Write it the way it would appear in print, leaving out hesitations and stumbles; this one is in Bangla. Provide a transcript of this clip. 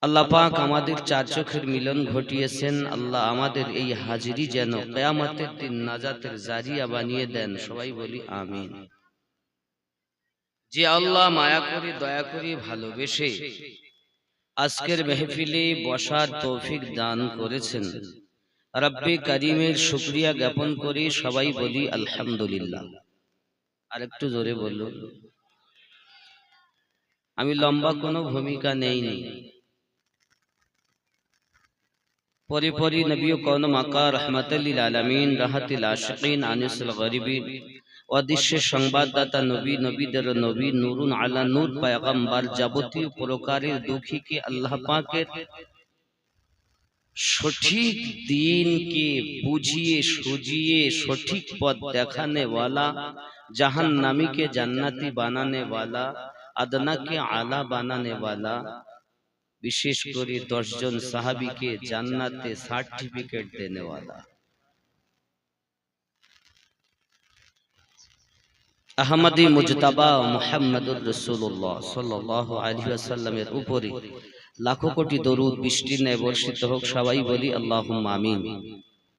আল্লাহ পাক আমাদের চার চোখের মিলন ঘটিয়েছেন। আল্লাহ আমাদের এই হাজিরি যেন কিয়ামতের দিন নাজাতের জারিয়া বানিয়ে দেন। সবাই বলি আমিন। যে আল্লাহ মায়া করে দয়া করে ভালোবেসে আজকের মেহফিলে বসার তৌফিক দান করেছেন, রব্বে করিমের শুকরিয়া জ্ঞাপন করে সবাই বলি আলহামদুলিল্লাহ। আর একটু জোরে বলুন। আমি লম্বা কোনো ভূমিকা নেইনি। পরি নবী কওন মাকা রহমাতুল লিল আলামিন, রাহাতুল আশিকিন, আনিসুল গরিবিন, অদৃশ্যের সংবাদদাতা নবী, নবীদের নবী, নূরুন আলা নূর পয়গম্বর, যাবতীয় প্রকারের দুঃখীকে আল্লাহ পাকের সঠিক দ্বীনকে বুঝিয়ে সুজিয়ে সঠিক পথ দেখানে ওয়ালা, জাহান্নামীকে জান্নাতি বানানে ওয়ালা, আদনাকে আলা বানানে ওয়ালা, বিশেষ করে 10 জন সাহাবীকে জান্নাতে সার্টিফিকেট দেনে ওয়ালা আহমদী মুজতাবা মুহাম্মদুর রাসূলুল্লাহ সাল্লাল্লাহু আলাইহি ওয়াসাল্লামের উপরে লাখো কোটি দরুদ বৃষ্টি ন্যায় বর্ষিত হোক। সবাই বলি আল্লাহুম্মা আমিন।